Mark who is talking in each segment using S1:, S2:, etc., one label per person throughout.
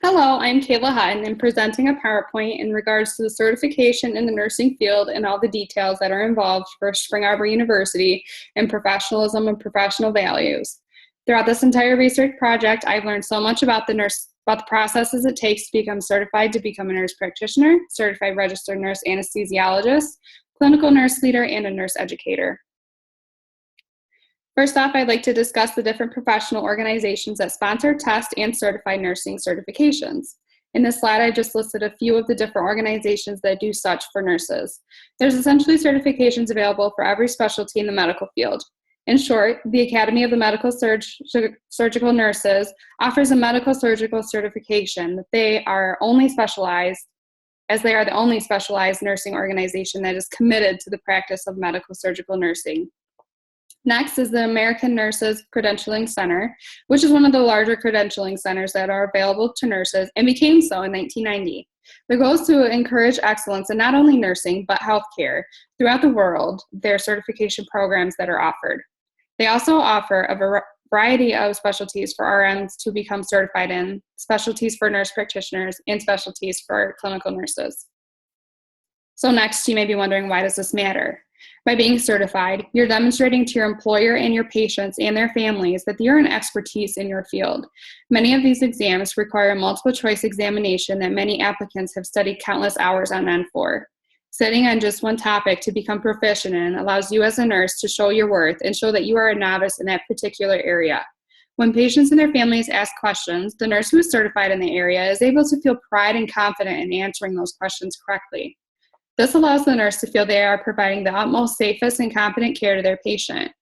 S1: Hello, I'm Kayla Hutton and presenting a PowerPoint in regards to the certification in the nursing field and all the details that are involved for Spring Arbor University in professionalism and professional values. Throughout this entire research project, I've learned so much about the processes it takes to become certified to become a nurse practitioner, certified registered nurse anesthesiologist, clinical nurse leader, and a nurse educator. First off, I'd like to discuss the different professional organizations that sponsor, test, and certify nursing certifications. In this slide, I just listed a few of the different organizations that do such for nurses. There's essentially certifications available for every specialty in the medical field. In short, the Academy of the Medical Surgical Nurses offers a medical surgical certification that they are only specialized, as they are the only specialized nursing organization that is committed to the practice of medical surgical nursing. Next is the American Nurses Credentialing Center, which is one of the larger credentialing centers that are available to nurses and became so in 1990. The goal is to encourage excellence in not only nursing, but healthcare throughout the world, their certification programs that are offered. They also offer a variety of specialties for RNs to become certified in, specialties for nurse practitioners, and specialties for clinical nurses. So next, you may be wondering, why does this matter? By being certified, you're demonstrating to your employer and your patients and their families that you're an expertise in your field. Many of these exams require a multiple choice examination that many applicants have studied countless hours on end for. Sitting on just one topic to become proficient in allows you as a nurse to show your worth and show that you are a novice in that particular area. When patients and their families ask questions, the nurse who is certified in the area is able to feel pride and confident in answering those questions correctly. This allows the nurse to feel they are providing the utmost safest and competent care to their patient.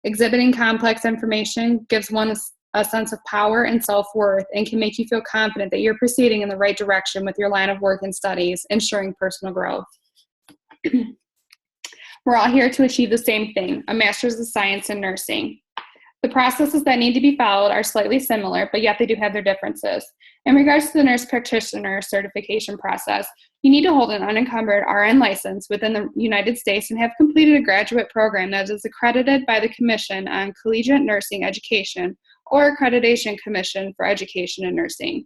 S1: Exhibiting complex information gives one a sense of power and self-worth and can make you feel confident that you're proceeding in the right direction with your line of work and studies, ensuring personal growth. We're all here to achieve the same thing, a master's of science in nursing. The processes that need to be followed are slightly similar, but yet they do have their differences. In regards to the nurse practitioner certification process, you need to hold an unencumbered RN license within the United States and have completed a graduate program that is accredited by the Commission on Collegiate Nursing Education or Accreditation Commission for Education in Nursing.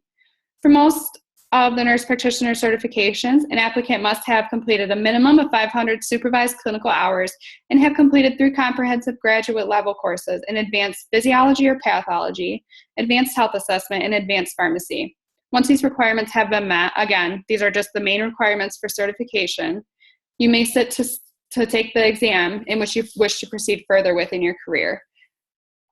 S1: For most of the nurse practitioner certifications, an applicant must have completed a minimum of 500 supervised clinical hours and have completed 3 comprehensive graduate level courses in advanced physiology or pathology, advanced health assessment, and advanced pharmacy. Once these requirements have been met, again, these are just the main requirements for certification, you may sit to take the exam in which you wish to proceed further within your career.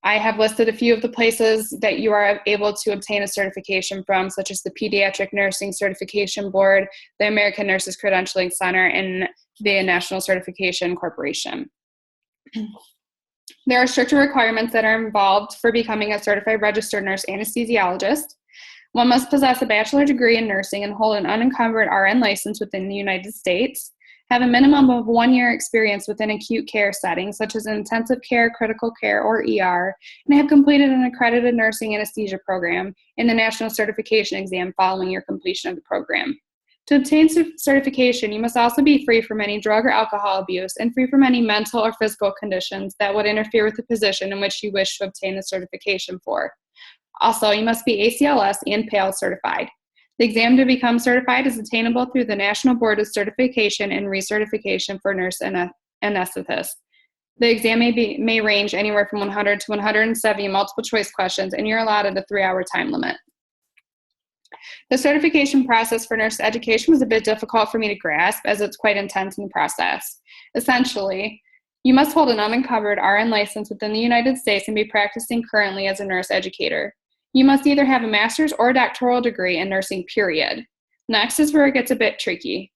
S1: I have listed a few of the places that you are able to obtain a certification from, such as the Pediatric Nursing Certification Board, the American Nurses Credentialing Center, and the National Certification Corporation. There are stricter requirements that are involved for becoming a certified registered nurse anesthesiologist. One must possess a bachelor degree in nursing and hold an unencumbered RN license within the United States, have a minimum of 1 year experience within acute care settings, such as intensive care, critical care, or ER, and have completed an accredited nursing anesthesia program in the national certification exam following your completion of the program. To obtain certification, you must also be free from any drug or alcohol abuse and free from any mental or physical conditions that would interfere with the position in which you wish to obtain the certification for. Also, you must be ACLS and PALS certified. The exam to become certified is attainable through the National Board of Certification and Recertification for Nurse Anesthetists. The exam may range anywhere from 100 to 170 multiple choice questions, and you're allotted a 3-hour time limit. The certification process for nurse education was a bit difficult for me to grasp, as it's quite intense in the process. Essentially, you must hold an unencumbered RN license within the United States and be practicing currently as a nurse educator. You must either have a master's or doctoral degree in nursing, period. Next is where it gets a bit tricky.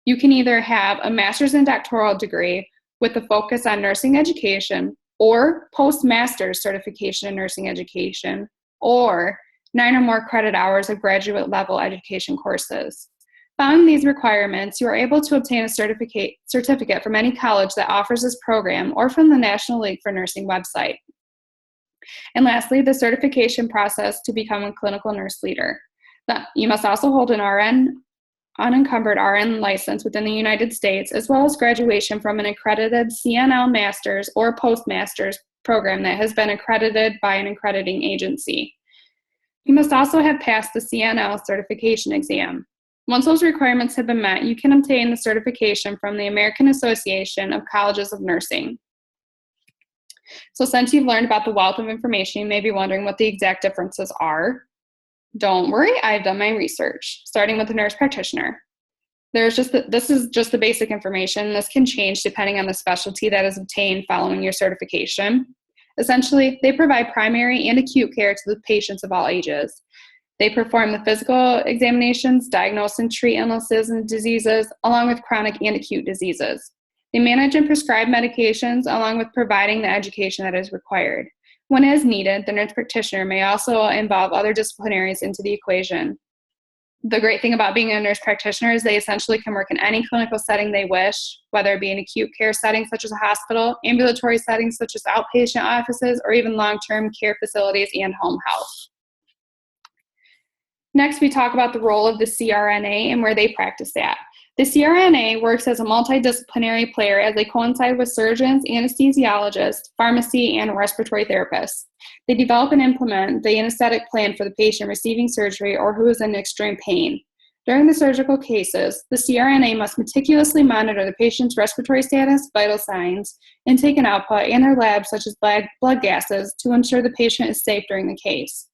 S1: You can either have a master's and doctoral degree with a focus on nursing education, or postmaster's certification in nursing education, or 9 or more credit hours of graduate level education courses. Following these requirements, you are able to obtain a certificate from any college that offers this program or from the National League for Nursing website. And lastly, the certification process to become a clinical nurse leader. You must also hold an unencumbered RN license within the United States, as well as graduation from an accredited CNL master's or postmaster's program that has been accredited by an accrediting agency. You must also have passed the CNL certification exam. Once those requirements have been met, you can obtain the certification from the American Association of Colleges of Nursing. So since you've learned about the wealth of information, you may be wondering what the exact differences are. Don't worry, I've done my research, starting with the nurse practitioner. This is just the basic information. This can change depending on the specialty that is obtained following your certification. Essentially, they provide primary and acute care to the patients of all ages. They perform the physical examinations, diagnose and treat illnesses and diseases, along with chronic and acute diseases. They manage and prescribe medications, along with providing the education that is required. When as needed, the nurse practitioner may also involve other disciplinaries into the equation. The great thing about being a nurse practitioner is they essentially can work in any clinical setting they wish, whether it be an acute care setting such as a hospital, ambulatory settings such as outpatient offices, or even long-term care facilities and home health. Next, we talk about the role of the CRNA and where they practice at. The CRNA works as a multidisciplinary player as they coincide with surgeons, anesthesiologists, pharmacy, and respiratory therapists. They develop and implement the anesthetic plan for the patient receiving surgery or who is in extreme pain. During the surgical cases, the CRNA must meticulously monitor the patient's respiratory status, vital signs, intake and output, and their labs such as blood gases to ensure the patient is safe during the case.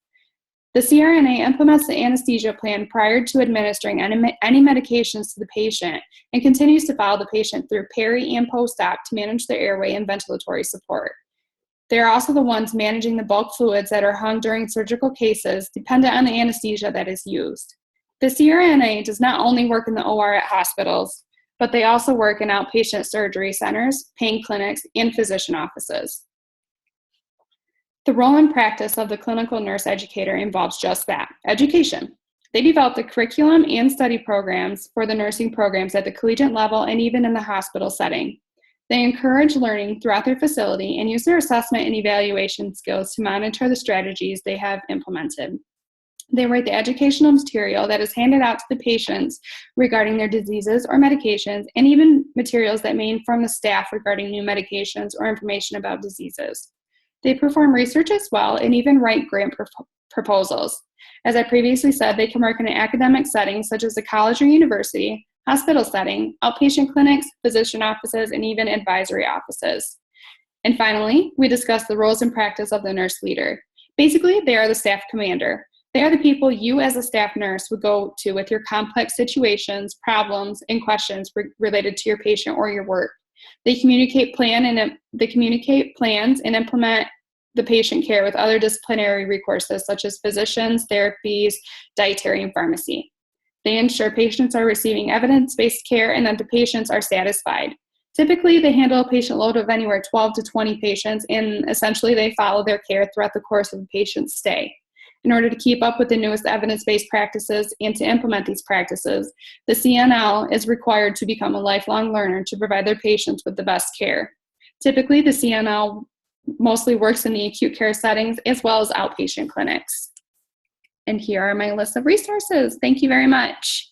S1: The CRNA implements the anesthesia plan prior to administering any medications to the patient and continues to follow the patient through peri and post-op to manage their airway and ventilatory support. They are also the ones managing the bulk fluids that are hung during surgical cases, dependent on the anesthesia that is used. The CRNA does not only work in the OR at hospitals, but they also work in outpatient surgery centers, pain clinics, and physician offices. The role and practice of the clinical nurse educator involves just that, education. They develop the curriculum and study programs for the nursing programs at the collegiate level and even in the hospital setting. They encourage learning throughout their facility and use their assessment and evaluation skills to monitor the strategies they have implemented. They write the educational material that is handed out to the patients regarding their diseases or medications, and even materials that may inform the staff regarding new medications or information about diseases. They perform research as well and even write grant proposals. As I previously said, they can work in an academic setting such as a college or university, hospital setting, outpatient clinics, physician offices, and even advisory offices. And finally, we discuss the roles and practice of the nurse leader. Basically, they are the staff commander. They are the people you as a staff nurse would go to with your complex situations, problems, and questions related to your patient or your work. They communicate plans and implement the patient care with other disciplinary recourses such as physicians, therapies, dietary, and pharmacy. They ensure patients are receiving evidence-based care and that the patients are satisfied. Typically, they handle a patient load of anywhere 12 to 20 patients, and essentially they follow their care throughout the course of the patient's stay. In order to keep up with the newest evidence-based practices and to implement these practices, the CNL is required to become a lifelong learner to provide their patients with the best care. Typically, the CNL mostly works in the acute care settings as well as outpatient clinics. And here are my list of resources. Thank you very much.